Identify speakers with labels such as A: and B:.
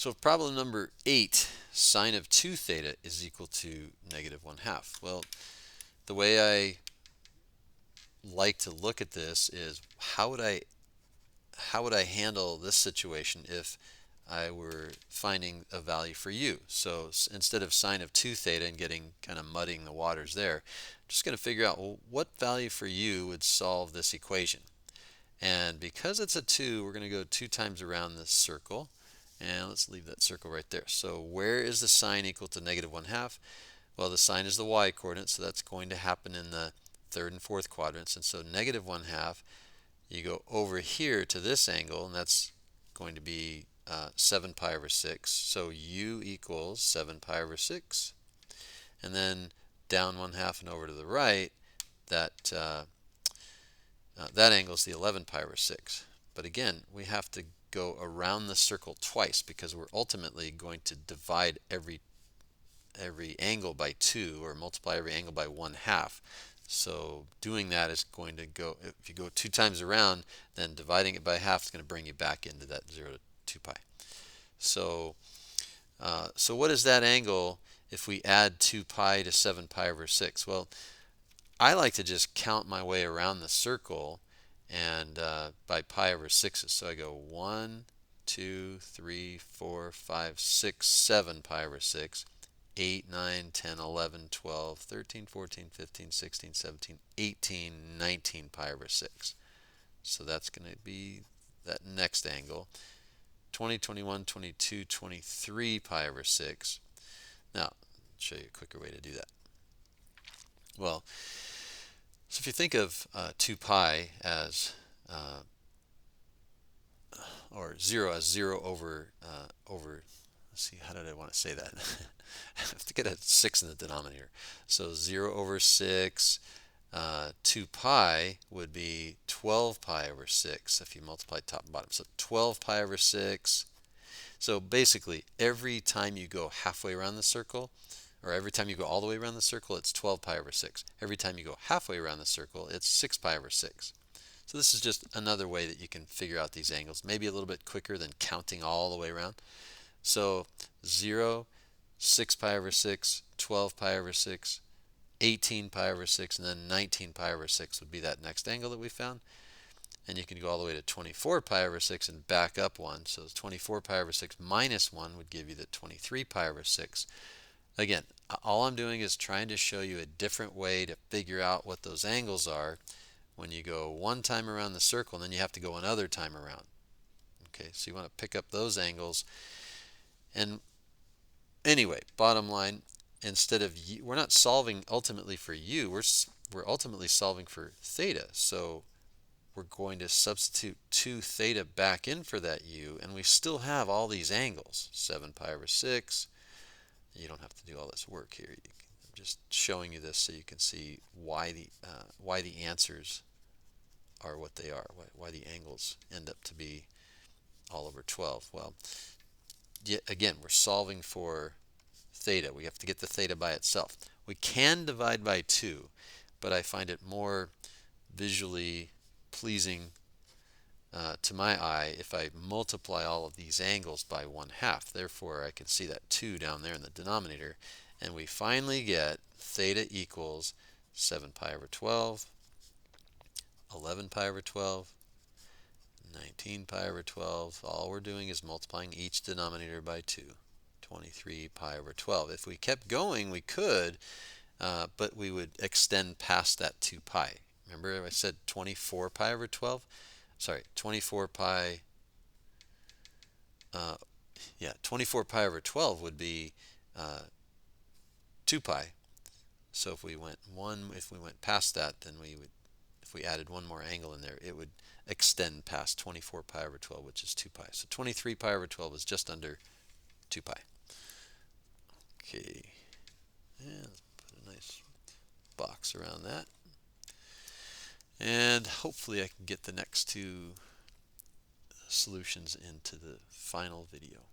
A: So problem number 8, sine of 2 theta is equal to negative 1/2. Well, the way I like to look at this is how would I handle this situation if I were finding a value for u? So instead of sine of 2 theta and getting kind of muddying the waters there, I'm just going to figure out, well, what value for u would solve this equation? And because it's a 2, we're going to go 2 times around this circle. And let's leave that circle right there. So where is the sine equal to negative 1/2? Well, the sine is the y coordinate, so that's going to happen in the third and fourth quadrants. And so negative 1/2, you go over here to this angle, and that's going to be 7 pi over 6. So u equals 7 pi over 6. And then down 1/2 and over to the right, that that angle is the 11 pi over 6. But again, we have to go around the circle twice because we're ultimately going to divide every angle by 2 or multiply every angle by 1/2. So doing that is going to go, if you go 2 times around, then dividing it by half is going to bring you back into that 0 to 2 pi. So, so what is that angle if we add 2 pi to 7 pi over 6? Well, I like to just count my way around the circle and by pi over 6's. So I go 1, 2, 3, 4, 5, 6, 7 pi over 6, 8, 9, 10, 11, 12, 13, 14, 15, 16, 17, 18, 19 pi over 6. So that's going to be that next angle. 20, 21, 22, 23 pi over 6. Now, I'll show you a quicker way to do that. Well, so if you think of 2 pi as, or 0 as 0 over, let's see, how did I want to say that? I have to get a 6 in the denominator. So 0 over 6, 2 pi would be 12 pi over 6 if you multiply top and bottom. So 12 pi over 6. So basically, every time you go halfway around the circle, or every time you go all the way around the circle, it's 12 pi over 6. Every time you go halfway around the circle, it's 6 pi over 6. So this is just another way that you can figure out these angles, maybe a little bit quicker than counting all the way around. So 0, 6 pi over 6, 12 pi over 6, 18 pi over 6, and then 19 pi over 6 would be that next angle that we found. And you can go all the way to 24 pi over 6 and back up 1. So 24 pi over 6 minus 1 would give you the 23 pi over 6. Again, all I'm doing is trying to show you a different way to figure out what those angles are when you go one time around the circle and then you have to go another time around. Okay, so you want to pick up those angles. And anyway, bottom line, instead of u, we're not solving ultimately for u, we're ultimately solving for theta. So we're going to substitute 2 theta back in for that u, and we still have all these angles. 7 pi over 6. You don't have to do all this work here. I'm just showing you this so you can see why the answers are what they are, why the angles end up to be all over 12. Well, again, we're solving for theta. We have to get the theta by itself. We can divide by 2, but I find it more visually pleasing to my eye if I multiply all of these angles by 1/2. Therefore, I can see that 2 down there in the denominator, and we finally get theta equals 7 pi over 12, 11 pi over 12, 19 pi over 12. All we're doing is multiplying each denominator by 2. 23 pi over 12. If we kept going, we could, but we would extend past that 2 pi. Remember I said 24 pi over 12? Sorry, 24 pi, yeah, 24 pi over 12 would be 2 pi. So if we went past that, then we would, if we added one more angle in there, it would extend past 24 pi over 12, which is 2 pi. So 23 pi over 12 is just under 2 pi. Okay, and let's put a nice box around that. And hopefully I can get the next two solutions into the final video.